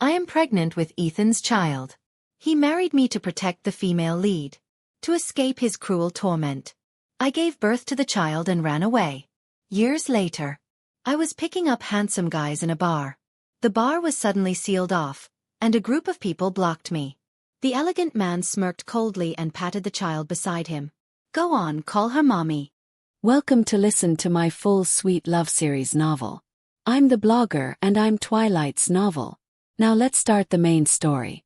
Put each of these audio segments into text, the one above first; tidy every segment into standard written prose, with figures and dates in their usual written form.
I am pregnant with Ethan's child. He married me to protect the female lead. To escape his cruel torment. I gave birth to the child and ran away. Years later. I was picking up handsome guys in a bar. The bar was suddenly sealed off, and a group of people blocked me. The elegant man smirked coldly and patted the child beside him. Go on, call her mommy. Welcome to listen to my full sweet love series novel. I'm the blogger and I'm Twilight's novel. Now let's start the main story.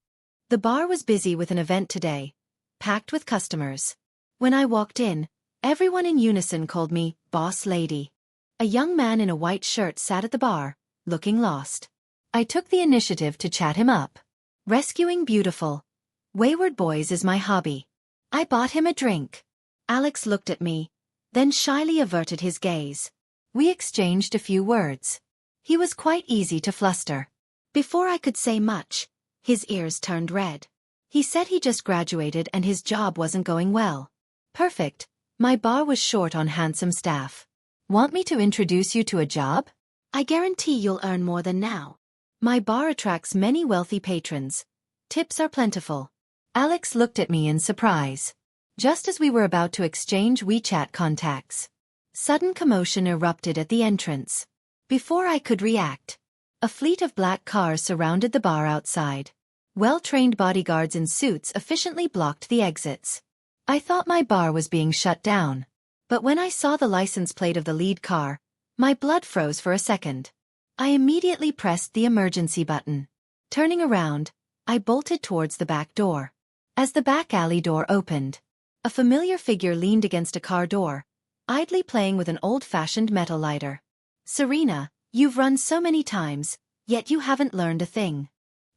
The bar was busy with an event today, packed with customers. When I walked in, everyone in unison called me Boss Lady. A young man in a white shirt sat at the bar, looking lost. I took the initiative to chat him up. Rescuing beautiful, wayward boys is my hobby. I bought him a drink. Alex looked at me, then shyly averted his gaze. We exchanged a few words. He was quite easy to fluster. Before I could say much, his ears turned red. He said he just graduated and his job wasn't going well. Perfect. My bar was short on handsome staff. Want me to introduce you to a job? I guarantee you'll earn more than now. My bar attracts many wealthy patrons. Tips are plentiful. Alex looked at me in surprise. Just as we were about to exchange WeChat contacts. Sudden commotion erupted at the entrance. Before I could react, a fleet of black cars surrounded the bar outside. Well-trained bodyguards in suits efficiently blocked the exits. I thought my bar was being shut down. But when I saw the license plate of the lead car, my blood froze for a second. I immediately pressed the emergency button. Turning around, I bolted towards the back door. As the back alley door opened, a familiar figure leaned against a car door, idly playing with an old-fashioned metal lighter. Serena, you've run so many times, yet you haven't learned a thing.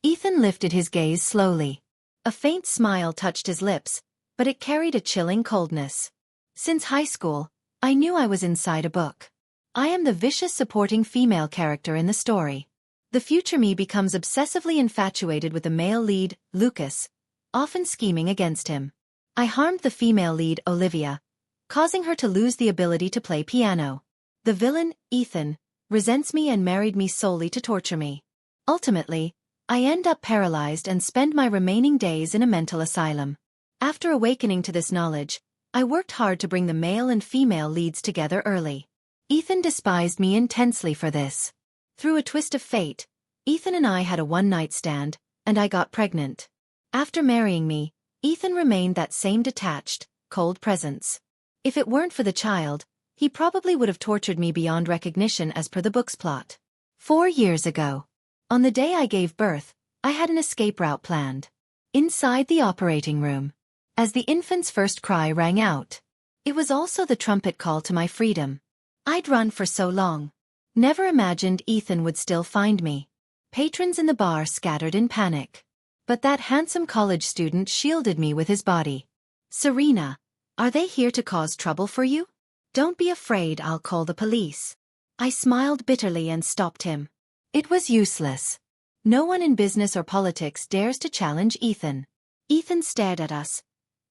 Ethan lifted his gaze slowly. A faint smile touched his lips, but it carried a chilling coldness. Since high school, I knew I was inside a book. I am the vicious supporting female character in the story. The future me becomes obsessively infatuated with the male lead, Lucas, often scheming against him. I harmed the female lead, Olivia, causing her to lose the ability to play piano. The villain, Ethan, resents me and married me solely to torture me. Ultimately, I end up paralyzed and spend my remaining days in a mental asylum. After awakening to this knowledge, I worked hard to bring the male and female leads together early. Ethan despised me intensely for this. Through a twist of fate, Ethan and I had a one-night stand, and I got pregnant. After marrying me, Ethan remained that same detached, cold presence. If it weren't for the child, he probably would have tortured me beyond recognition as per the book's plot. 4 years ago, on the day I gave birth, I had an escape route planned. Inside the operating room, as the infant's first cry rang out, it was also the trumpet call to my freedom. I'd run for so long. Never imagined Ethan would still find me. Patrons in the bar scattered in panic. But that handsome college student shielded me with his body. Serena, are they here to cause trouble for you? Don't be afraid, I'll call the police. I smiled bitterly and stopped him. It was useless. No one in business or politics dares to challenge Ethan. Ethan stared at us,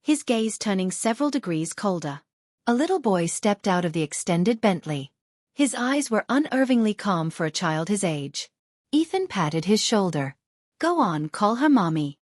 his gaze turning several degrees colder. A little boy stepped out of the extended Bentley. His eyes were unervingly calm for a child his age. Ethan patted his shoulder. Go on, call her mommy.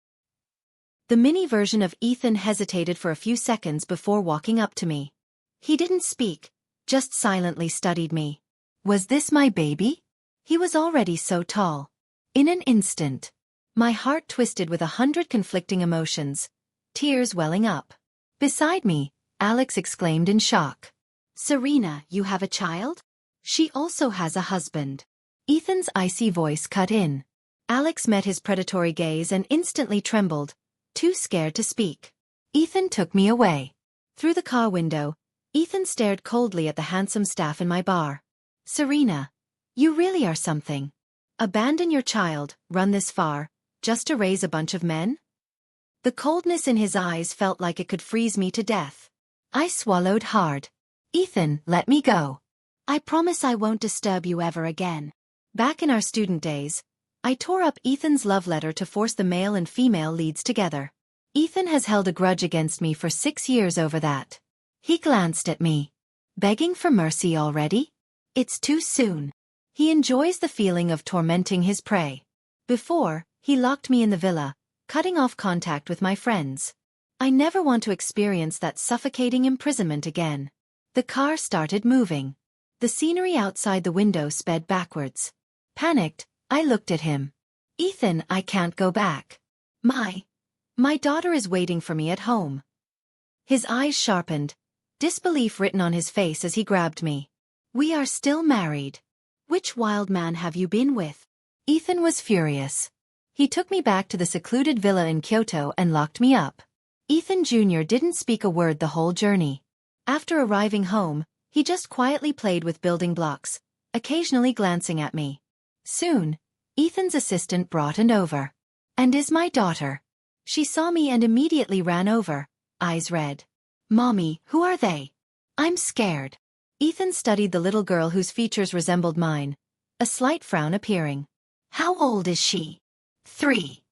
The mini version of Ethan hesitated for a few seconds before walking up to me. He didn't speak, just silently studied me. Was this my baby? He was already so tall. In an instant, my heart twisted with 100 conflicting emotions, tears welling up. Beside me, Alex exclaimed in shock. Serena, you have a child? She also has a husband. Ethan's icy voice cut in. Alex met his predatory gaze and instantly trembled, too scared to speak. Ethan took me away. Through the car window, Ethan stared coldly at the handsome staff in my bar. Serena, you really are something. Abandon your child, run this far, just to raise a bunch of men? The coldness in his eyes felt like it could freeze me to death. I swallowed hard. Ethan, let me go. I promise I won't disturb you ever again. Back in our student days, I tore up Ethan's love letter to force the male and female leads together. Ethan has held a grudge against me for 6 years over that. He glanced at me. Begging for mercy already? It's too soon. He enjoys the feeling of tormenting his prey. Before, He locked me in the villa, cutting off contact with my friends. I never want to experience that suffocating imprisonment again. The car started moving. The scenery outside the window sped backwards. Panicked, I looked at him. Ethan, I can't go back. My daughter is waiting for me at home. His eyes sharpened, disbelief written on his face as he grabbed me. We are still married. Which wild man have you been with? Ethan was furious. He took me back to the secluded villa in Kyoto and locked me up. Ethan Jr. didn't speak a word the whole journey. After arriving home, he just quietly played with building blocks, occasionally glancing at me. Soon, Ethan's assistant brought an over. And is my daughter. She saw me and immediately ran over, eyes red. Mommy, who are they? I'm scared. Ethan studied the little girl whose features resembled mine, a slight frown appearing. How old is she? 3.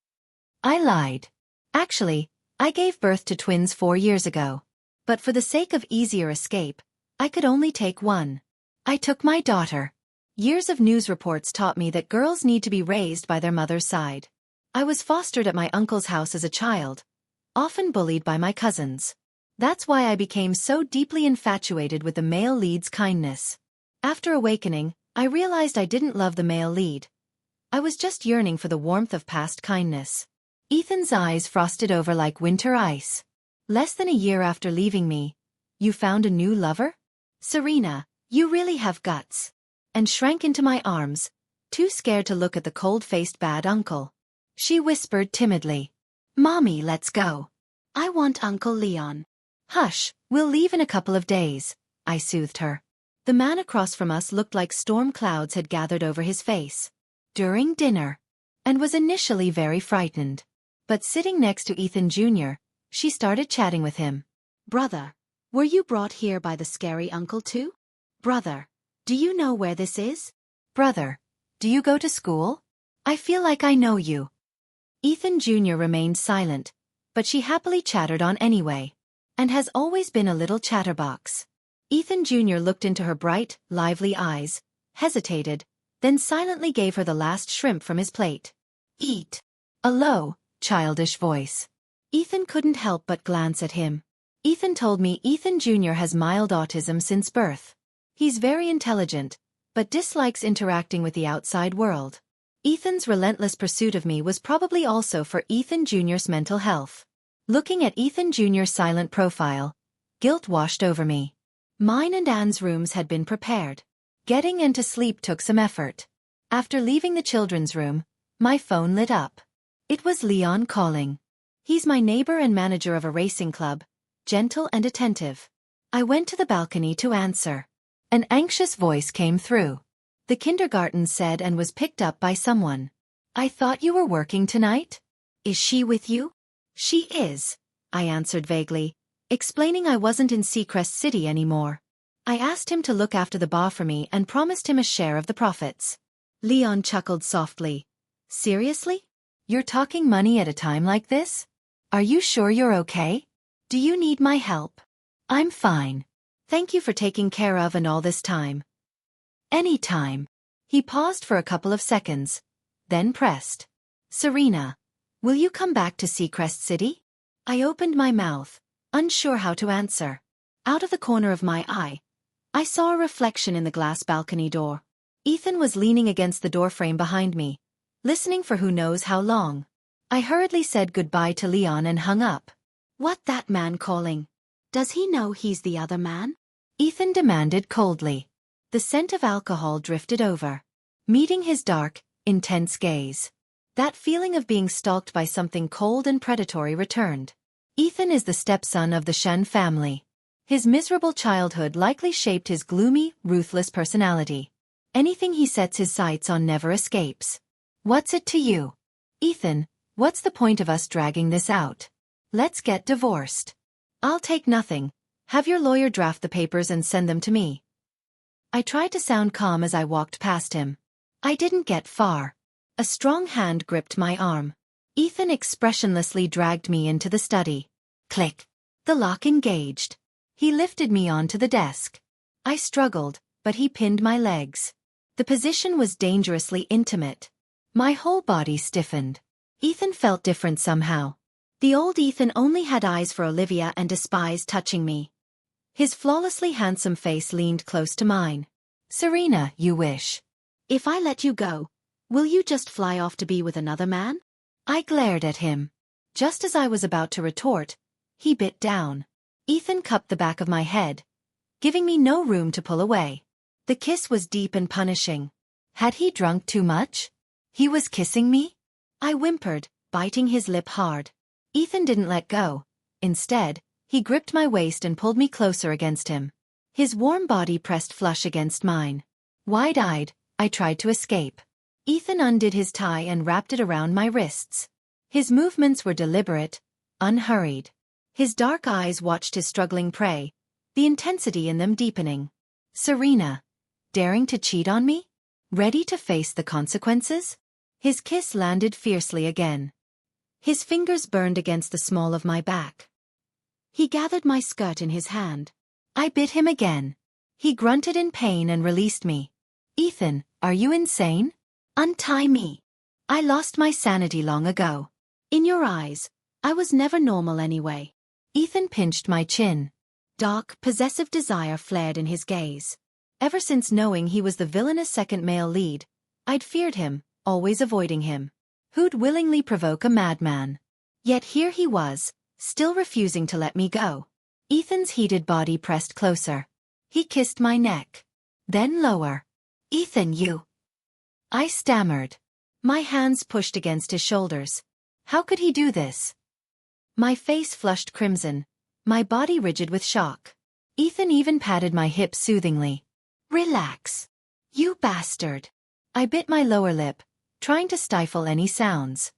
I lied. Actually, I gave birth to twins 4 years ago. But for the sake of easier escape, I could only take one. I took my daughter. Years of news reports taught me that girls need to be raised by their mother's side. I was fostered at my uncle's house as a child, often bullied by my cousins. That's why I became so deeply infatuated with the male lead's kindness. After awakening, I realized I didn't love the male lead. I was just yearning for the warmth of past kindness. Ethan's eyes frosted over like winter ice. Less than a year after leaving me, you found a new lover? Serena, you really have guts. And shrank into my arms, too scared to look at the cold-faced bad uncle. She whispered timidly. Mommy, let's go. I want Uncle Leon. Hush, we'll leave in a couple of days, I soothed her. The man across from us looked like storm clouds had gathered over his face. During dinner. And was initially very frightened. But sitting next to Ethan Jr., she started chatting with him. Brother, were you brought here by the scary uncle too? Brother, do you know where this is? Brother, do you go to school? I feel like I know you. Ethan Jr. remained silent, but she happily chattered on anyway. And has always been a little chatterbox. Ethan Jr. looked into her bright, lively eyes, hesitated, then silently gave her the last shrimp from his plate. Eat. A low, childish voice. Ethan couldn't help but glance at him. Ethan told me Ethan Jr. has mild autism since birth. He's very intelligent, but dislikes interacting with the outside world. Ethan's relentless pursuit of me was probably also for Ethan Jr.'s mental health. Looking at Ethan Jr.'s silent profile, guilt washed over me. Mine and Anne's rooms had been prepared. Getting into sleep took some effort. After leaving the children's room, my phone lit up. It was Leon calling. He's my neighbor and manager of a racing club, gentle and attentive. I went to the balcony to answer. An anxious voice came through. The kindergarten said and was picked up by someone. I thought you were working tonight? Is she with you? She is, I answered vaguely, explaining I wasn't in Seacrest City anymore. I asked him to look after the bar for me and promised him a share of the profits. Leon chuckled softly. Seriously? You're talking money at a time like this? Are you sure you're okay? Do you need my help? I'm fine. Thank you for taking care of and all this time. Any time. He paused for a couple of seconds, then pressed. Serena, will you come back to Seacrest City? I opened my mouth, unsure how to answer. Out of the corner of my eye, I saw a reflection in the glass balcony door. Ethan was leaning against the doorframe behind me, listening for who knows how long. I hurriedly said goodbye to Leon and hung up. What that man calling? Does he know he's the other man? Ethan demanded coldly. The scent of alcohol drifted over, meeting his dark, intense gaze. That feeling of being stalked by something cold and predatory returned. Ethan is the stepson of the Shen family. His miserable childhood likely shaped his gloomy, ruthless personality. Anything he sets his sights on never escapes. What's it to you? Ethan, what's the point of us dragging this out? Let's get divorced. I'll take nothing. Have your lawyer draft the papers and send them to me. I tried to sound calm as I walked past him. I didn't get far. A strong hand gripped my arm. Ethan expressionlessly dragged me into the study. Click. The lock engaged. He lifted me onto the desk. I struggled, but he pinned my legs. The position was dangerously intimate. My whole body stiffened. Ethan felt different somehow. The old Ethan only had eyes for Olivia and despised touching me. His flawlessly handsome face leaned close to mine. "Serena, you wish. If I let you go, will you just fly off to be with another man?" I glared at him. Just as I was about to retort, he bit down. Ethan cupped the back of my head, giving me no room to pull away. The kiss was deep and punishing. Had he drunk too much? He was kissing me? I whimpered, biting his lip hard. Ethan didn't let go. Instead, he gripped my waist and pulled me closer against him. His warm body pressed flush against mine. Wide-eyed, I tried to escape. Ethan undid his tie and wrapped it around my wrists. His movements were deliberate, unhurried. His dark eyes watched his struggling prey, the intensity in them deepening. Serena, daring to cheat on me? Ready to face the consequences? His kiss landed fiercely again. His fingers burned against the small of my back. He gathered my skirt in his hand. I bit him again. He grunted in pain and released me. "Ethan, are you insane? Untie me. I lost my sanity long ago. In your eyes, I was never normal anyway." Ethan pinched my chin. Dark, possessive desire flared in his gaze. Ever since knowing he was the villainous second male lead, I'd feared him, always avoiding him. Who'd willingly provoke a madman? Yet here he was, still refusing to let me go. Ethan's heated body pressed closer. He kissed my neck. Then lower. "Ethan, you..." I stammered. My hands pushed against his shoulders. How could he do this? My face flushed crimson, my body rigid with shock. Ethan even patted my hips soothingly. "Relax. You bastard." I bit my lower lip, trying to stifle any sounds.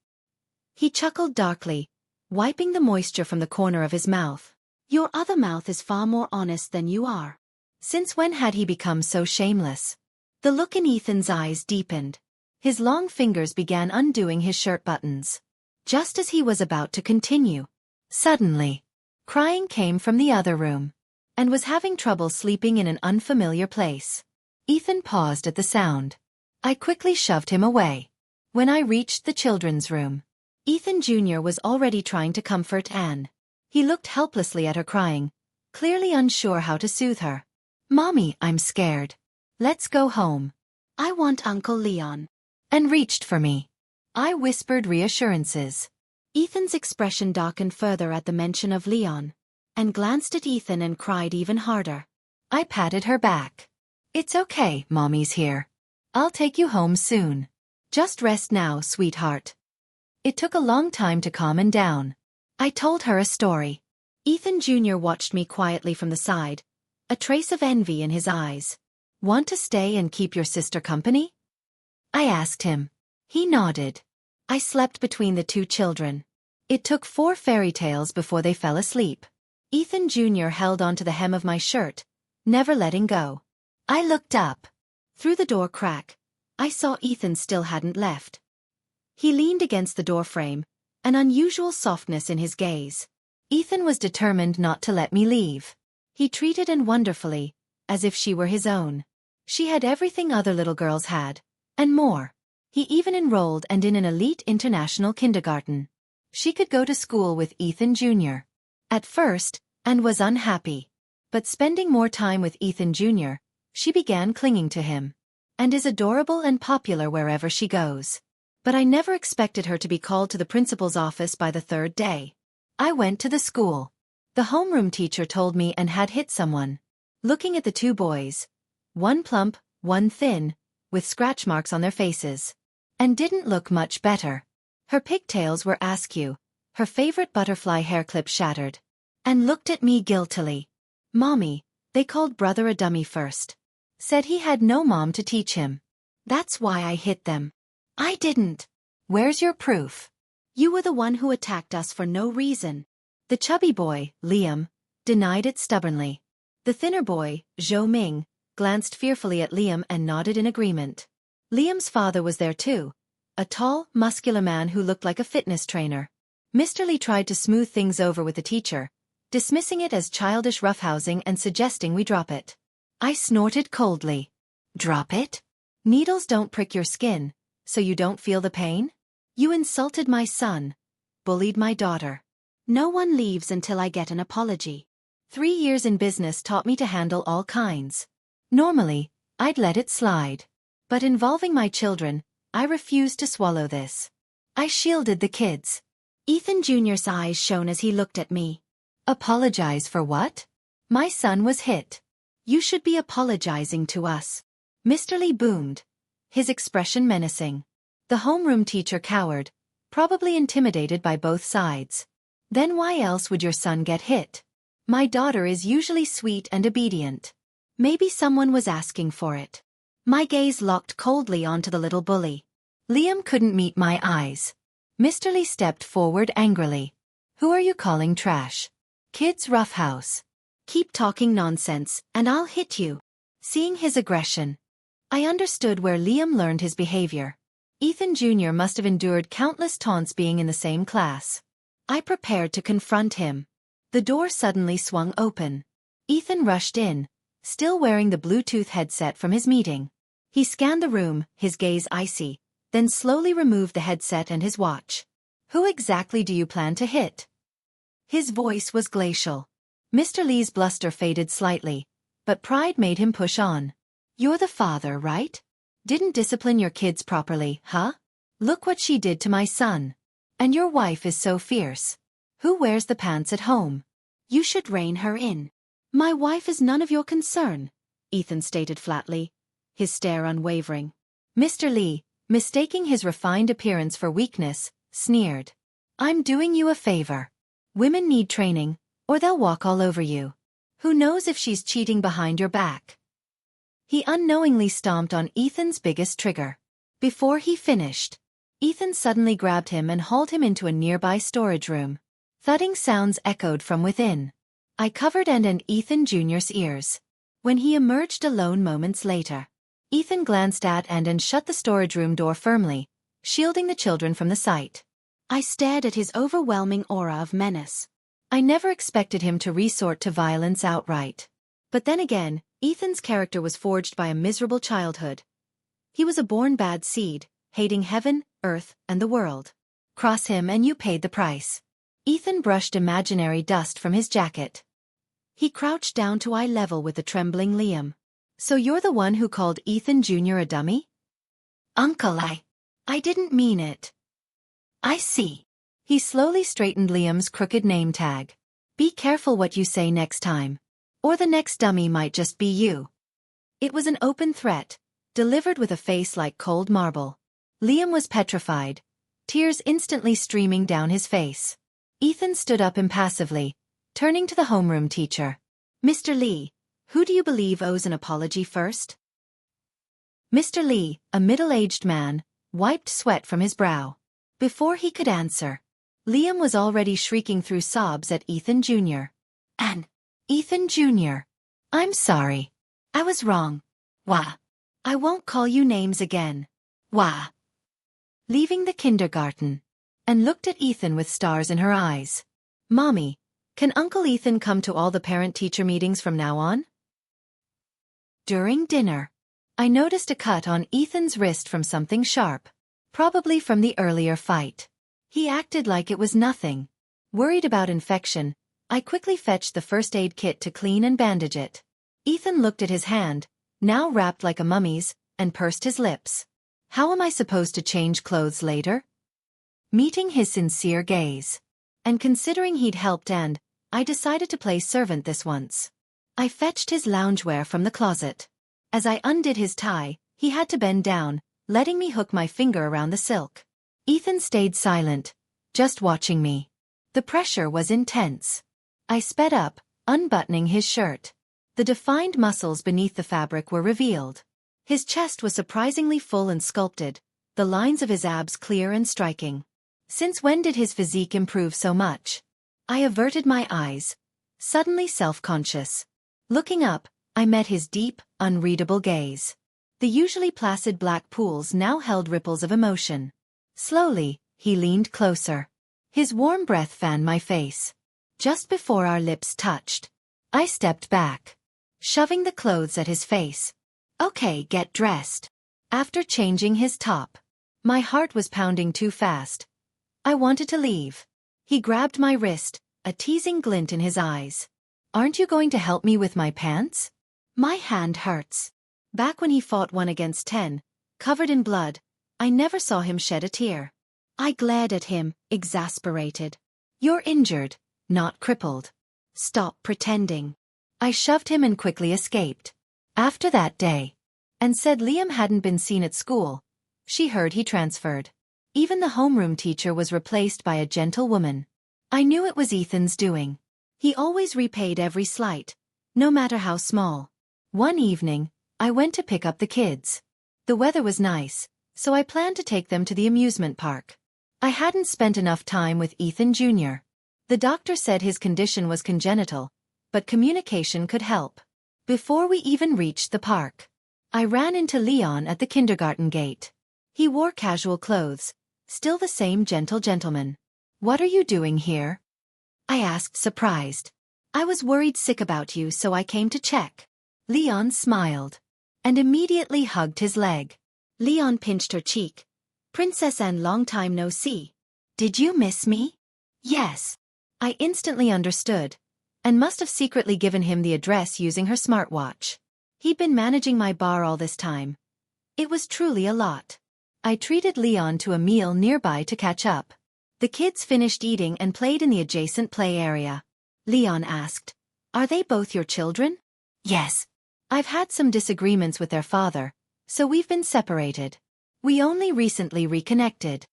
He chuckled darkly, wiping the moisture from the corner of his mouth. "Your other mouth is far more honest than you are." Since when had he become so shameless? The look in Ethan's eyes deepened. His long fingers began undoing his shirt buttons. Just as he was about to continue, suddenly, crying came from the other room, and was having trouble sleeping in an unfamiliar place. Ethan paused at the sound. I quickly shoved him away. When I reached the children's room, Ethan Jr. was already trying to comfort Anne. He looked helplessly at her crying, clearly unsure how to soothe her. "Mommy, I'm scared. Let's go home. I want Uncle Leon." And reached for me. I whispered reassurances. Ethan's expression darkened further at the mention of Leon, and glanced at Ethan and cried even harder. I patted her back. "It's okay, Mommy's here. I'll take you home soon. Just rest now, sweetheart." It took a long time to calm him down. I told her a story. Ethan Jr. watched me quietly from the side, a trace of envy in his eyes. "Want to stay and keep your sister company?" I asked him. He nodded. I slept between the two children. It took 4 fairy tales before they fell asleep. Ethan Jr. held onto the hem of my shirt, never letting go. I looked up. Through the door crack, I saw Ethan still hadn't left. He leaned against the doorframe, an unusual softness in his gaze. Ethan was determined not to let me leave. He treated Anne wonderfully, as if she were his own. She had everything other little girls had, and more. He even enrolled Anne in an elite international kindergarten. She could go to school with Ethan Jr. At first, Anne was unhappy. But spending more time with Ethan Jr., she began clinging to him. And is adorable and popular wherever she goes. But I never expected her to be called to the principal's office by the 3rd day. I went to the school. The homeroom teacher told me Anne had hit someone. Looking at the 2 boys, one plump, one thin, with scratch marks on their faces, and didn't look much better. Her pigtails were askew, her favorite butterfly hair clip shattered. And looked at me guiltily. "Mommy, they called brother a dummy first. Said he had no mom to teach him. That's why I hit them." "I didn't." "Where's your proof?" "You were the one who attacked us for no reason." The chubby boy, Liam, denied it stubbornly. The thinner boy, Zhou Ming, glanced fearfully at Liam and nodded in agreement. Liam's father was there too, a tall, muscular man who looked like a fitness trainer. Mr. Lee tried to smooth things over with the teacher, dismissing it as childish roughhousing and suggesting we drop it. I snorted coldly. "Drop it? Needles don't prick your skin, so you don't feel the pain?" You insulted my son, bullied my daughter. No one leaves until I get an apology. 3 years in business taught me to handle all kinds. Normally, I'd let it slide. But involving my children, I refused to swallow this. I shielded the kids. Ethan Jr.'s eyes shone as he looked at me. Apologize for what? My son was hit. You should be apologizing to us. Mr. Lee boomed, his expression menacing. The homeroom teacher cowered, probably intimidated by both sides. Then why else would your son get hit? My daughter is usually sweet and obedient. Maybe someone was asking for it. My gaze locked coldly onto the little bully. Liam couldn't meet my eyes. Mr. Lee stepped forward angrily. Who are you calling trash? Kids roughhouse. Keep talking nonsense, and I'll hit you. Seeing his aggression, I understood where Liam learned his behavior. Ethan Jr. must have endured countless taunts being in the same class. I prepared to confront him. The door suddenly swung open. Ethan rushed in, still wearing the Bluetooth headset from his meeting. He scanned the room, his gaze icy, then slowly removed the headset and his watch. Who exactly do you plan to hit? His voice was glacial. Mr. Lee's bluster faded slightly, but pride made him push on. You're the father, right? Didn't discipline your kids properly, huh? Look what she did to my son. And your wife is so fierce. Who wears the pants at home? You should rein her in. My wife is none of your concern, Ethan stated flatly, his stare unwavering. Mr. Lee, mistaking his refined appearance for weakness, sneered. I'm doing you a favor. Women need training, or they'll walk all over you. Who knows if she's cheating behind your back? He unknowingly stomped on Ethan's biggest trigger. Before he finished, Ethan suddenly grabbed him and hauled him into a nearby storage room. Thudding sounds echoed from within. I covered and Ethan Jr.'s ears. When he emerged alone moments later, Ethan glanced at and shut the storage room door firmly, shielding the children from the sight. I stared at his overwhelming aura of menace. I never expected him to resort to violence outright. But then again, Ethan's character was forged by a miserable childhood. He was a born bad seed, hating heaven, earth, and the world. Cross him and you paid the price. Ethan brushed imaginary dust from his jacket. He crouched down to eye level with the trembling Liam. So you're the one who called Ethan Jr. a dummy? Uncle, I didn't mean it. I see. He slowly straightened Liam's crooked name tag. Be careful what you say next time. Or the next dummy might just be you. It was an open threat, delivered with a face like cold marble. Liam was petrified, tears instantly streaming down his face. Ethan stood up impassively, turning to the homeroom teacher. Mr. Lee, who do you believe owes an apology first? Mr. Lee, a middle-aged man, wiped sweat from his brow. Before he could answer, Liam was already shrieking through sobs at Ethan Jr. Ethan Jr. I'm sorry. I was wrong. Wah. I won't call you names again. Wah. Leaving the kindergarten, and looked at Ethan with stars in her eyes. Mommy, can Uncle Ethan come to all the parent-teacher meetings from now on? During dinner, I noticed a cut on Ethan's wrist from something sharp, probably from the earlier fight. He acted like it was nothing. Worried about infection, I quickly fetched the first aid kit to clean and bandage it. Ethan looked at his hand, now wrapped like a mummy's, and pursed his lips. How am I supposed to change clothes later? Meeting his sincere gaze, and considering he'd helped I decided to play servant this once. I fetched his loungewear from the closet. As I undid his tie, he had to bend down, letting me hook my finger around the silk. Ethan stayed silent, just watching me. The pressure was intense. I sped up, unbuttoning his shirt. The defined muscles beneath the fabric were revealed. His chest was surprisingly full and sculpted, the lines of his abs clear and striking. Since when did his physique improve so much? I averted my eyes, suddenly self-conscious. Looking up, I met his deep, unreadable gaze. The usually placid black pools now held ripples of emotion. Slowly, he leaned closer. His warm breath fanned my face. Just before our lips touched, I stepped back, shoving the clothes at his face. Okay, get dressed. After changing his top, My heart was pounding too fast. I wanted to leave. He grabbed my wrist, a teasing glint in his eyes. Aren't you going to help me with my pants? My hand hurts. Back when he fought 1 against 10, covered in blood, I never saw him shed a tear. I glared at him, exasperated. You're injured, not crippled. Stop pretending. I shoved him and quickly escaped. After that day, and said Liam hadn't been seen at school, she heard he transferred. Even the homeroom teacher was replaced by a gentle woman. I knew it was Ethan's doing. He always repaid every slight, no matter how small. One evening, I went to pick up the kids. The weather was nice, so I planned to take them to the amusement park. I hadn't spent enough time with Ethan Jr. The doctor said his condition was congenital, but communication could help. Before we even reached the park, I ran into Leon at the kindergarten gate. He wore casual clothes, still the same gentle gentleman. What are you doing here? I asked, surprised. I was worried sick about you, so I came to check. Leon smiled and immediately hugged his leg. Leon pinched her cheek. Princess Anne, long time no see. Did you miss me? Yes. I instantly understood, and must have secretly given him the address using her smartwatch. He'd been managing my bar all this time. It was truly a lot. I treated Leon to a meal nearby to catch up. The kids finished eating and played in the adjacent play area. Leon asked, "Are they both your children?" "Yes. I've had some disagreements with their father, so we've been separated. We only recently reconnected."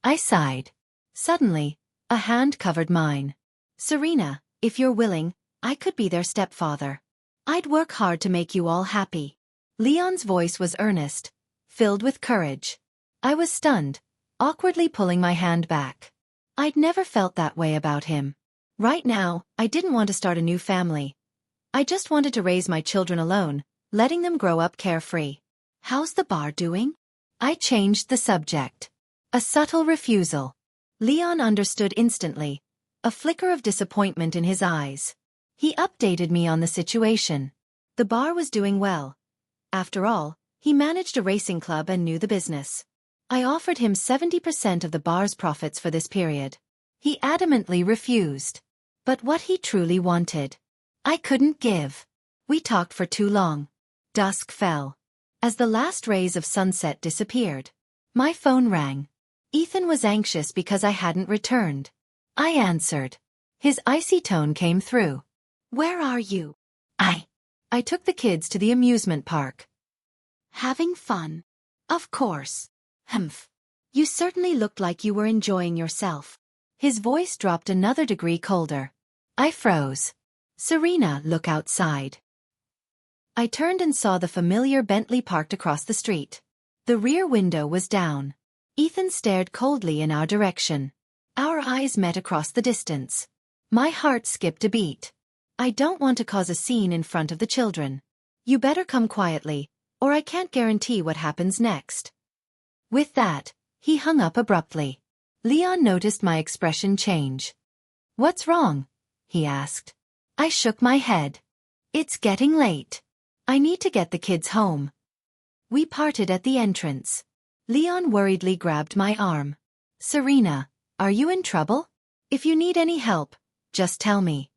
I sighed. Suddenly, a hand covered mine. "Serena, if you're willing, I could be their stepfather. I'd work hard to make you all happy." Leon's voice was earnest, filled with courage. I was stunned, awkwardly pulling my hand back. I'd never felt that way about him. Right now, I didn't want to start a new family. I just wanted to raise my children alone, letting them grow up carefree. "How's the bar doing?" I changed the subject. A subtle refusal. Leon understood instantly, a flicker of disappointment in his eyes. He updated me on the situation. The bar was doing well. After all, he managed a racing club and knew the business. I offered him 70% of the bar's profits for this period. He adamantly refused. But what he truly wanted, I couldn't give. We talked for too long. Dusk fell. As the last rays of sunset disappeared, my phone rang. Ethan was anxious because I hadn't returned. I answered. His icy tone came through. "Where are you?" I took the kids to the amusement park. "Having fun?" "Of course." "Humph. You certainly looked like you were enjoying yourself." His voice dropped another degree colder. I froze. "Serena, look outside." I turned and saw the familiar Bentley parked across the street. The rear window was down. Ethan stared coldly in our direction. Our eyes met across the distance. My heart skipped a beat. "I don't want to cause a scene in front of the children. You better come quietly, or I can't guarantee what happens next." With that, he hung up abruptly. Leon noticed my expression change. "What's wrong?" he asked. I shook my head. "It's getting late. I need to get the kids home." We parted at the entrance. Leon worriedly grabbed my arm. "Serena, are you in trouble? If you need any help, just tell me."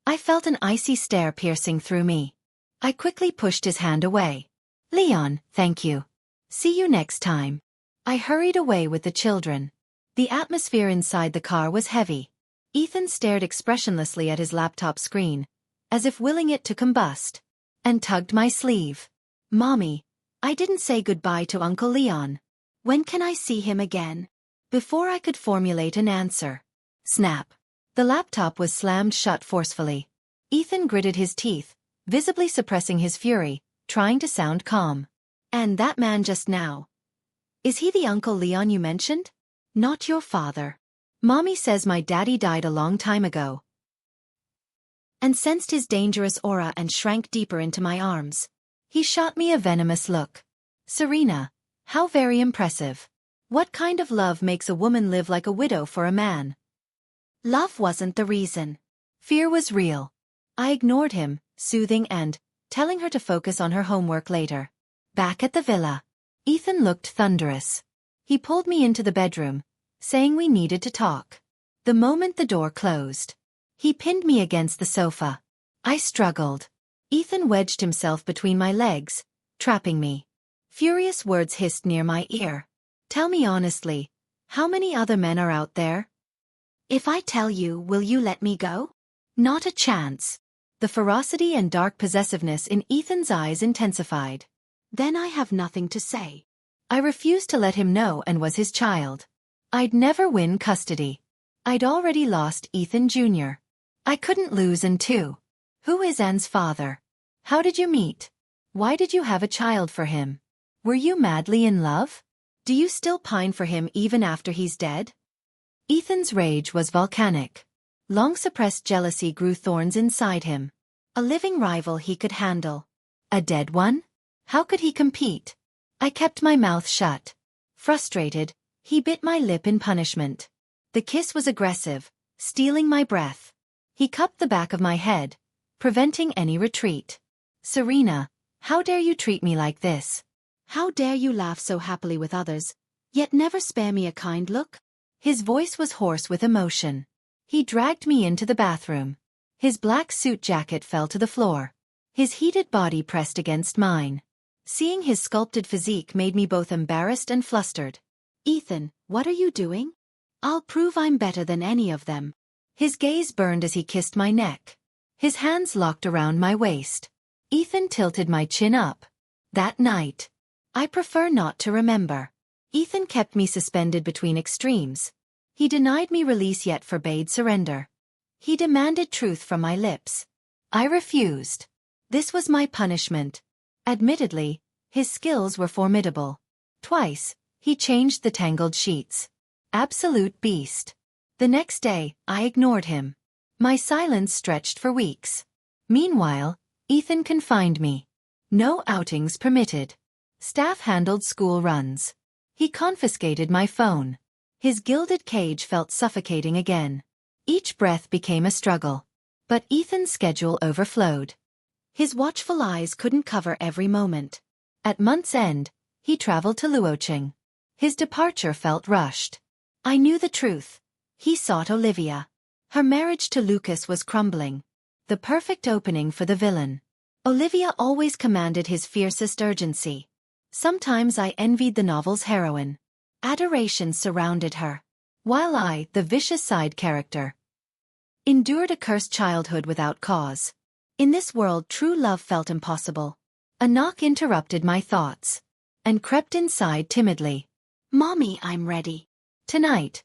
I felt an icy stare piercing through me. I quickly pushed his hand away. "Leon, thank you. See you next time." I hurried away with the children. The atmosphere inside the car was heavy. Ethan stared expressionlessly at his laptop screen, as if willing it to combust, and tugged my sleeve. "Mommy, I didn't say goodbye to Uncle Leon. When can I see him again?" Before I could formulate an answer, snap. The laptop was slammed shut forcefully. Ethan gritted his teeth, visibly suppressing his fury, trying to sound calm. "And that man just now. Is he the Uncle Leon you mentioned?" "Not your father. Mommy says my daddy died a long time ago." And sensed his dangerous aura and shrank deeper into my arms. He shot me a venomous look. "Serena, how very impressive. What kind of love makes a woman live like a widow for a man?" Love wasn't the reason. Fear was real. I ignored him, soothing and telling her to focus on her homework later. Back at the villa, Ethan looked thunderous. He pulled me into the bedroom, saying we needed to talk. The moment the door closed, he pinned me against the sofa. I struggled. Ethan wedged himself between my legs, trapping me. Furious words hissed near my ear. Tell me honestly, how many other men are out there? If I tell you, will you let me go? Not a chance. The ferocity and dark possessiveness in Ethan's eyes intensified. Then I have nothing to say. I refused to let him know and was his child. I'd never win custody. I'd already lost Ethan Jr. I couldn't lose Anne too. Who is Anne's father? How did you meet? Why did you have a child for him? Were you madly in love? Do you still pine for him even after he's dead? Ethan's rage was volcanic. Long-suppressed jealousy grew thorns inside him. A living rival he could handle. A dead one? How could he compete? I kept my mouth shut. Frustrated, he bit my lip in punishment. The kiss was aggressive, stealing my breath. He cupped the back of my head, preventing any retreat. Serena, how dare you treat me like this? How dare you laugh so happily with others, yet never spare me a kind look? His voice was hoarse with emotion. He dragged me into the bathroom. His black suit jacket fell to the floor. His heated body pressed against mine. Seeing his sculpted physique made me both embarrassed and flustered. Ethan, what are you doing? I'll prove I'm better than any of them. His gaze burned as he kissed my neck. His hands locked around my waist. Ethan tilted my chin up. That night, I prefer not to remember. Ethan kept me suspended between extremes. He denied me release yet forbade surrender. He demanded truth from my lips. I refused. This was my punishment. Admittedly, his skills were formidable. Twice, he changed the tangled sheets. Absolute beast. The next day, I ignored him. My silence stretched for weeks. Meanwhile, Ethan confined me. No outings permitted. Staff handled school runs. He confiscated my phone. His gilded cage felt suffocating again. Each breath became a struggle. But Ethan's schedule overflowed. His watchful eyes couldn't cover every moment. At month's end, he traveled to Luocheng. His departure felt rushed. I knew the truth. He sought Olivia. Her marriage to Lucas was crumbling. The perfect opening for the villain. Olivia always commanded his fiercest urgency. Sometimes I envied the novel's heroine. Adoration surrounded her. While I, the vicious side character, endured a cursed childhood without cause. In this world true love felt impossible. A knock interrupted my thoughts. And crept inside timidly. Mommy, I'm ready. Tonight.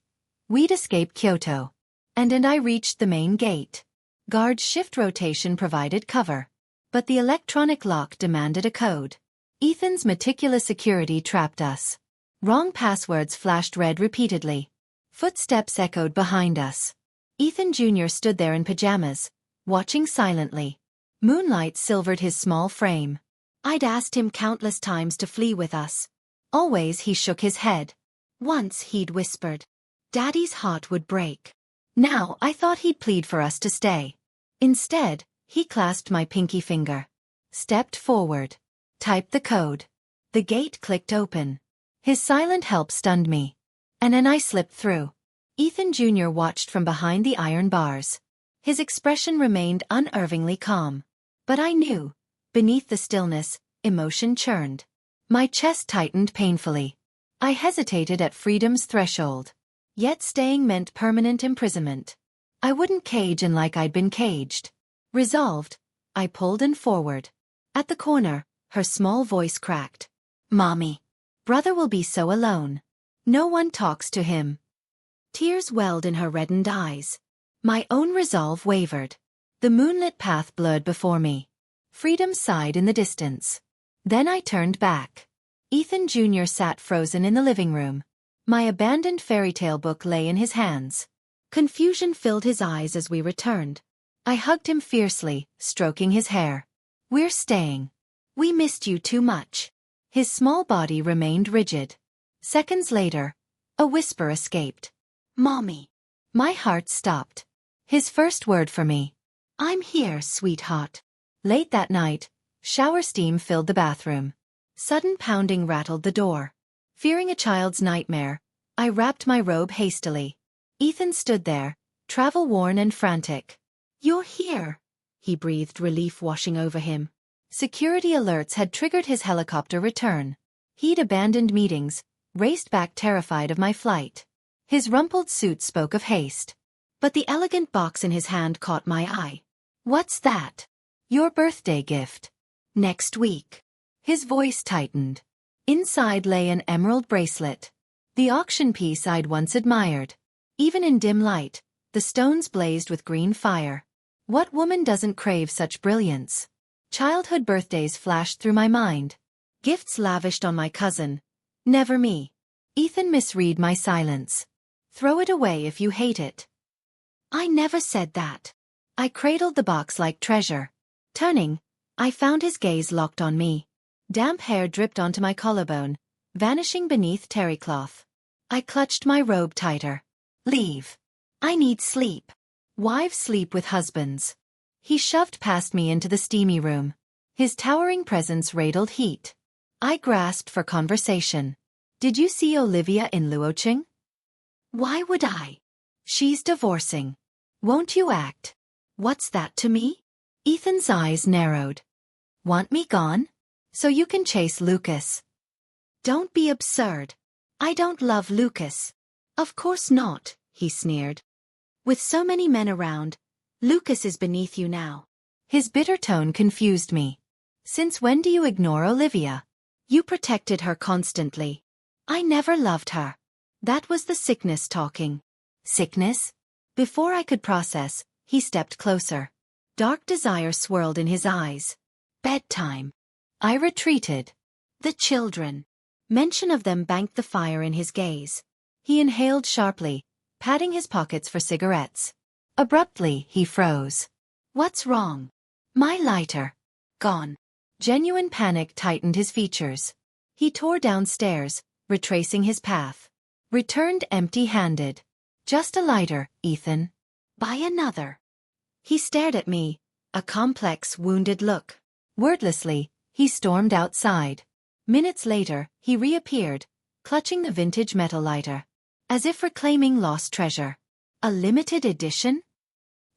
We'd escape Kyoto. And I reached the main gate. Guard shift rotation provided cover. But the electronic lock demanded a code. Ethan's meticulous security trapped us. Wrong passwords flashed red repeatedly. Footsteps echoed behind us. Ethan Jr. stood there in pajamas, watching silently. Moonlight silvered his small frame. I'd asked him countless times to flee with us. Always he shook his head. Once he'd whispered, Daddy's heart would break. Now I thought he'd plead for us to stay. Instead, he clasped my pinky finger. Stepped forward. Typed the code. The gate clicked open. His silent help stunned me. And then I slipped through. Ethan Jr. watched from behind the iron bars. His expression remained unervingly calm. But I knew, beneath the stillness, emotion churned. My chest tightened painfully. I hesitated at freedom's threshold. Yet staying meant permanent imprisonment. I wouldn't cage in like I'd been caged. Resolved, I pulled Anne forward. At the corner, her small voice cracked. Mommy. Brother will be so alone. No one talks to him. Tears welled in her reddened eyes. My own resolve wavered. The moonlit path blurred before me. Freedom sighed in the distance. Then I turned back. Ethan Jr. sat frozen in the living room. My abandoned fairy tale book lay in his hands. Confusion filled his eyes as we returned. I hugged him fiercely, stroking his hair. We're staying. We missed you too much. His small body remained rigid. Seconds later, a whisper escaped. Mommy. My heart stopped. His first word for me. I'm here, sweetheart. Late that night, shower steam filled the bathroom. Sudden pounding rattled the door. Fearing a child's nightmare, I wrapped my robe hastily. Ethan stood there, travel-worn and frantic. "You're here," he breathed, relief washing over him. Security alerts had triggered his helicopter return. He'd abandoned meetings, raced back terrified of my flight. His rumpled suit spoke of haste. But the elegant box in his hand caught my eye. "What's that?" "Your birthday gift. Next week." His voice tightened. Inside lay an emerald bracelet. The auction piece I'd once admired. Even in dim light, the stones blazed with green fire. What woman doesn't crave such brilliance? Childhood birthdays flashed through my mind. Gifts lavished on my cousin. Never me. Ethan misread my silence. "Throw it away if you hate it." "I never said that." I cradled the box like treasure. Turning, I found his gaze locked on me. Damp hair dripped onto my collarbone, vanishing beneath terry cloth. I clutched my robe tighter. "Leave. I need sleep." Wives sleep with husbands. He shoved past me into the steamy room. His towering presence radiated heat. I grasped for conversation. "Did you see Olivia in Luocheng?" "Why would I?" "She's divorcing. Won't you act?" "What's that to me?" Ethan's eyes narrowed. "Want me gone? So you can chase Lucas." "Don't be absurd. I don't love Lucas." "Of course not," he sneered. "With so many men around, Lucas is beneath you now." His bitter tone confused me. "Since when do you ignore Olivia?" "You protected her constantly." "I never loved her." That was the sickness talking. Sickness? Before I could process, he stepped closer. Dark desire swirled in his eyes. "Bedtime." I retreated. "The children." Mention of them banked the fire in his gaze. He inhaled sharply, patting his pockets for cigarettes. Abruptly, he froze. "What's wrong?" "My lighter. Gone." Genuine panic tightened his features. He tore downstairs, retracing his path. Returned empty-handed. "Just a lighter, Ethan." "Buy another." He stared at me, a complex, wounded look. Wordlessly, he stormed outside. Minutes later, he reappeared, clutching the vintage metal lighter, as if reclaiming lost treasure. "A limited edition?"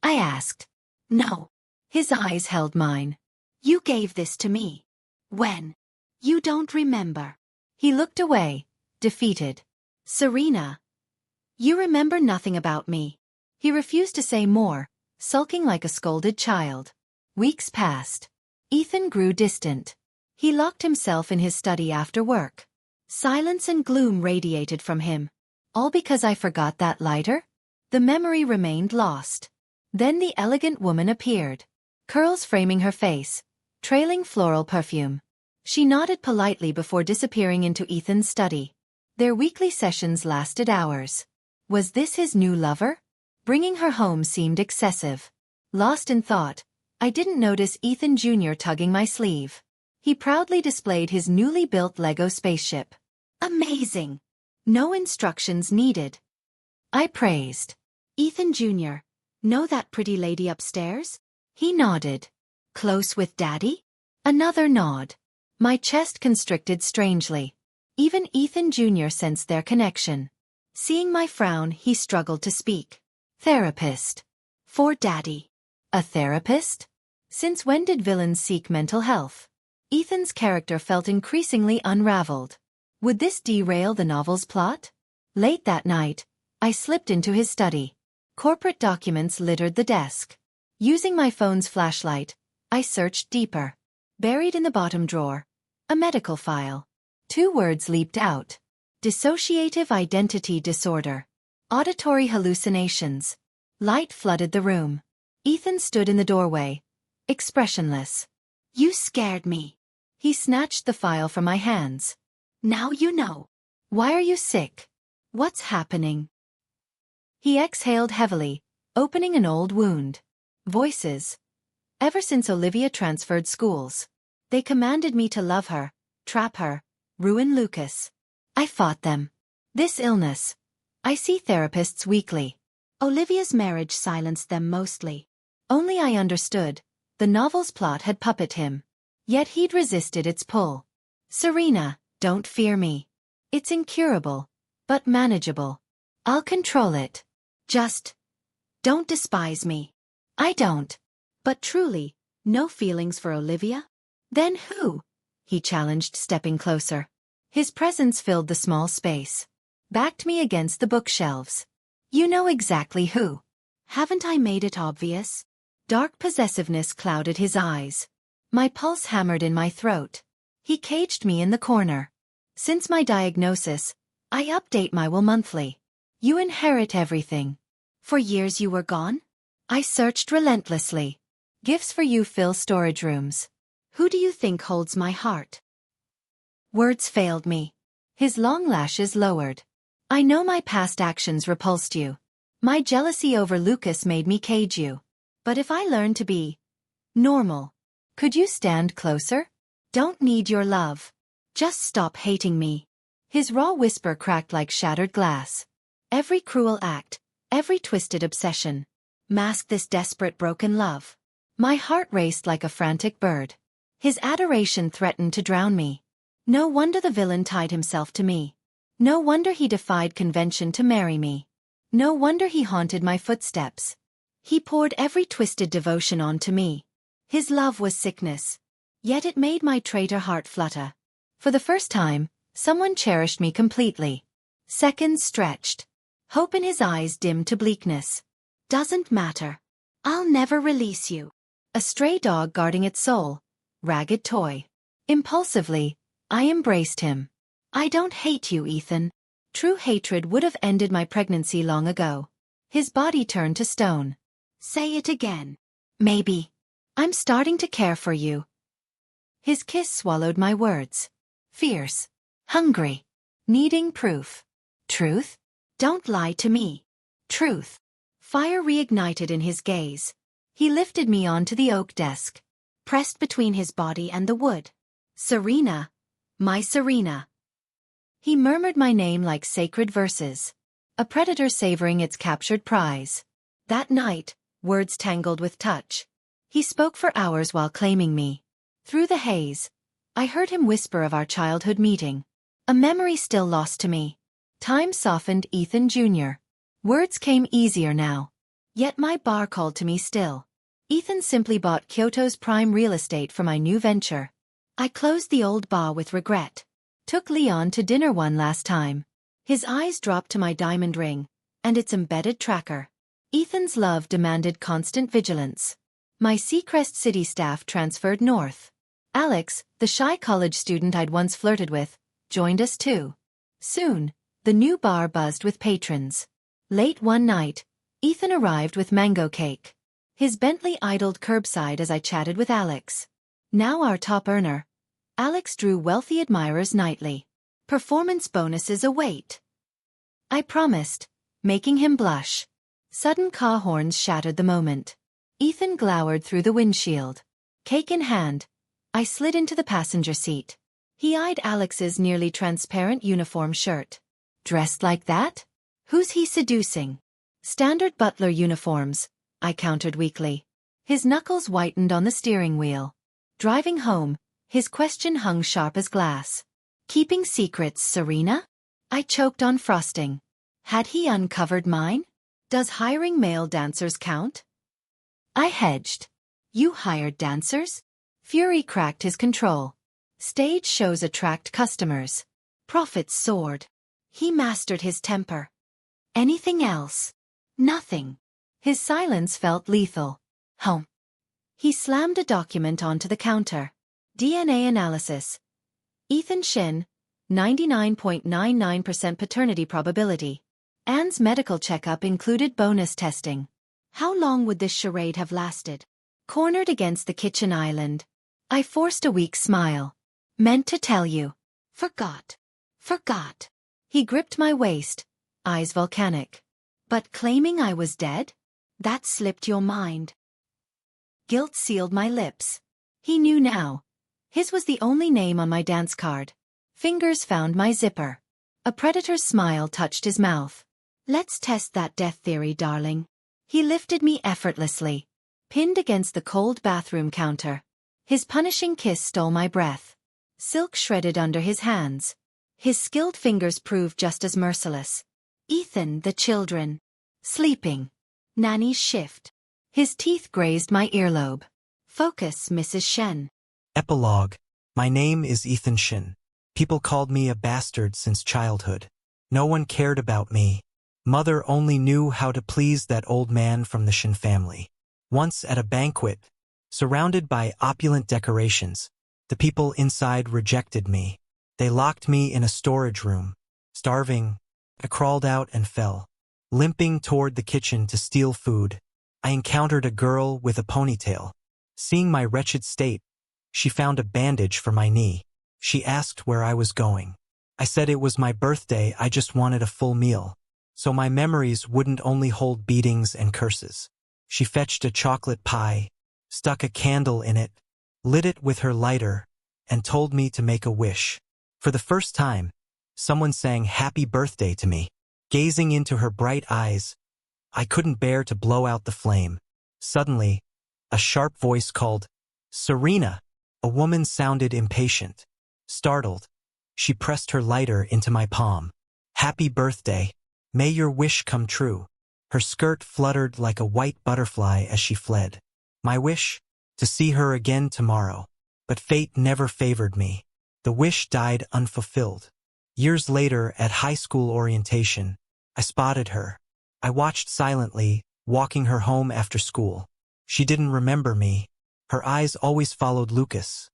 I asked. "No." His eyes held mine. "You gave this to me." "When?" "You don't remember." He looked away, defeated. "Serena, you remember nothing about me." He refused to say more, sulking like a scolded child. Weeks passed. Ethan grew distant. He locked himself in his study after work. Silence and gloom radiated from him. All because I forgot that lighter? The memory remained lost. Then the elegant woman appeared. Curls framing her face, trailing floral perfume. She nodded politely before disappearing into Ethan's study. Their weekly sessions lasted hours. Was this his new lover? Bringing her home seemed excessive. Lost in thought, I didn't notice Ethan Jr. tugging my sleeve. He proudly displayed his newly built Lego spaceship. "Amazing! No instructions needed." I praised. "Ethan Jr., know that pretty lady upstairs?" He nodded. "Close with Daddy?" Another nod. My chest constricted strangely. Even Ethan Jr. sensed their connection. Seeing my frown, he struggled to speak. "Therapist." "For Daddy." "A therapist? Since when did villains seek mental health?" Ethan's character felt increasingly unraveled. Would this derail the novel's plot? Late that night, I slipped into his study. Corporate documents littered the desk. Using my phone's flashlight, I searched deeper. Buried in the bottom drawer, a medical file. 2 words leaped out. Dissociative identity disorder. Auditory hallucinations. Light flooded the room. Ethan stood in the doorway, expressionless. "You scared me." He snatched the file from my hands. "Now you know." "Why are you sick? What's happening?" He exhaled heavily, opening an old wound. Voices. Ever since Olivia transferred schools, they commanded me to love her, trap her, ruin Lucas. I fought them. This illness. I see therapists weekly. Olivia's marriage silenced them mostly. Only I understood. The novel's plot had puppeted him. Yet he'd resisted its pull. "Serena, don't fear me." It's incurable, but manageable. I'll control it. Just don't despise me. I don't. But truly, no feelings for Olivia? Then who? He challenged, stepping closer. His presence filled the small space. Backed me against the bookshelves. You know exactly who. Haven't I made it obvious? Dark possessiveness clouded his eyes. My pulse hammered in my throat. He caged me in the corner. Since my diagnosis, I update my will monthly. You inherit everything. For years you were gone? I searched relentlessly. Gifts for you fill storage rooms. Who do you think holds my heart? Words failed me. His long lashes lowered. I know my past actions repulsed you. My jealousy over Lucas made me cage you. But if I learn to be normal, could you stand closer? Don't need your love. Just stop hating me. His raw whisper cracked like shattered glass. Every cruel act, every twisted obsession, masked this desperate broken love. My heart raced like a frantic bird. His adoration threatened to drown me. No wonder the villain tied himself to me. No wonder he defied convention to marry me. No wonder he haunted my footsteps. He poured every twisted devotion onto me. His love was sickness. Yet it made my traitor heart flutter. For the first time, someone cherished me completely. Seconds stretched. Hope in his eyes dimmed to bleakness. Doesn't matter. I'll never release you. A stray dog guarding its soul. Ragged toy. Impulsively, I embraced him. I don't hate you, Ethan. True hatred would have ended my pregnancy long ago. His body turned to stone. Say it again. Maybe. I'm starting to care for you. His kiss swallowed my words. Fierce. Hungry. Needing proof. Truth? Don't lie to me. Truth. Fire reignited in his gaze. He lifted me onto the oak desk. Pressed between his body and the wood. Serena. My Serena. He murmured my name like sacred verses. A predator savoring its captured prize. That night, words tangled with touch. He spoke for hours while claiming me. Through the haze, I heard him whisper of our childhood meeting. A memory still lost to me. Time softened Ethan Jr. Words came easier now. Yet my bar called to me still. Ethan simply bought Kyoto's prime real estate for my new venture. I closed the old bar with regret. Took Leon to dinner one last time. His eyes dropped to my diamond ring, and its embedded tracker. Ethan's love demanded constant vigilance. My Seacrest City staff transferred north. Alex, the shy college student I'd once flirted with, joined us too. Soon, the new bar buzzed with patrons. Late one night, Ethan arrived with mango cake. His Bentley idled curbside as I chatted with Alex. Now our top earner, Alex drew wealthy admirers nightly. Performance bonuses await. I promised, making him blush. Sudden car horns shattered the moment. Ethan glowered through the windshield. Cake in hand, I slid into the passenger seat. He eyed Alex's nearly transparent uniform shirt. Dressed like that? Who's he seducing? Standard butler uniforms, I countered weakly. His knuckles whitened on the steering wheel. Driving home, his question hung sharp as glass. Keeping secrets, Serena? I choked on frosting. Had he uncovered mine? Does hiring male dancers count? I hedged. You hired dancers? Fury cracked his control. Stage shows attract customers. Profits soared. He mastered his temper. Anything else? Nothing. His silence felt lethal. Home. He slammed a document onto the counter. DNA analysis. Ethan Shin, 99.99% paternity probability. Anne's medical checkup included bonus testing. How long would this charade have lasted? Cornered against the kitchen island, I forced a weak smile. Meant to tell you. Forgot. Forgot. He gripped my waist, eyes volcanic. But claiming I was dead? That slipped your mind. Guilt sealed my lips. He knew now. His was the only name on my dance card. Fingers found my zipper. A predator's smile touched his mouth. Let's test that death theory, darling. He lifted me effortlessly. Pinned against the cold bathroom counter. His punishing kiss stole my breath. Silk shredded under his hands. His skilled fingers proved just as merciless. Ethan, the children. Sleeping. Nanny's shift. His teeth grazed my earlobe. Focus, Mrs. Shen. Epilogue. My name is Ethan Shen. People called me a bastard since childhood. No one cared about me. Mother only knew how to please that old man from the Shen family. Once at a banquet, surrounded by opulent decorations, the people inside rejected me. They locked me in a storage room. Starving, I crawled out and fell. Limping toward the kitchen to steal food, I encountered a girl with a ponytail. Seeing my wretched state, she found a bandage for my knee. She asked where I was going. I said it was my birthday, I just wanted a full meal, so my memories wouldn't only hold beatings and curses. She fetched a chocolate pie, stuck a candle in it, lit it with her lighter, and told me to make a wish. For the first time, someone sang happy birthday to me. Gazing into her bright eyes, I couldn't bear to blow out the flame. Suddenly, a sharp voice called, "Serena!" A woman sounded impatient. Startled, she pressed her lighter into my palm. "Happy birthday. May your wish come true." Her skirt fluttered like a white butterfly as she fled. My wish? To see her again tomorrow. But fate never favored me. The wish died unfulfilled. Years later, at high school orientation, I spotted her. I watched silently, walking her home after school. She didn't remember me. Her eyes always followed Lucas,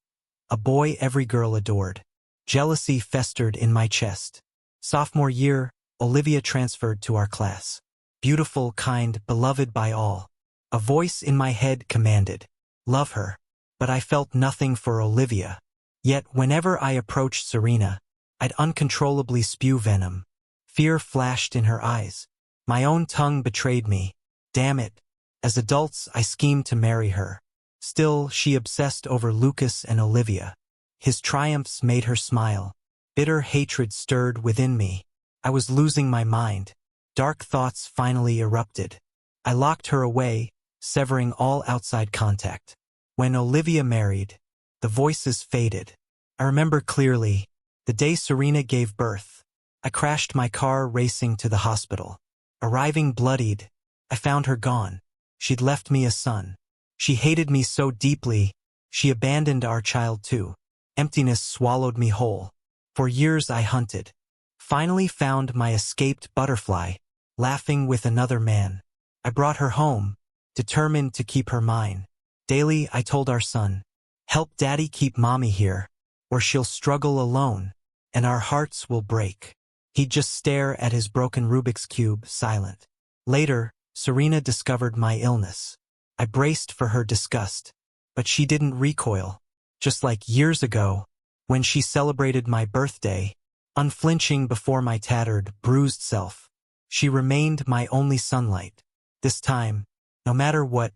a boy every girl adored. Jealousy festered in my chest. Sophomore year, Olivia transferred to our class. Beautiful, kind, beloved by all. A voice in my head commanded, "Love her." But I felt nothing for Olivia. Yet whenever I approached Serena, I'd uncontrollably spew venom. Fear flashed in her eyes. My own tongue betrayed me. Damn it. As adults, I schemed to marry her. Still, she obsessed over Lucas and Olivia. His triumphs made her smile. Bitter hatred stirred within me. I was losing my mind. Dark thoughts finally erupted. I locked her away, severing all outside contact. When Olivia married, the voices faded. I remember clearly, the day Serena gave birth. I crashed my car racing to the hospital. Arriving bloodied, I found her gone. She'd left me a son. She hated me so deeply, she abandoned our child too. Emptiness swallowed me whole. For years I hunted. Finally found my escaped butterfly, laughing with another man. I brought her home, determined to keep her mine. Daily I told our son, "Help Daddy keep Mommy here, or she'll struggle alone, and our hearts will break." He'd just stare at his broken Rubik's Cube, silent. Later, Serena discovered my illness. I braced for her disgust, but she didn't recoil. Just like years ago, when she celebrated my birthday, unflinching before my tattered, bruised self, she remained my only sunlight. This time, no matter what,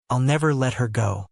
I'll never let her go.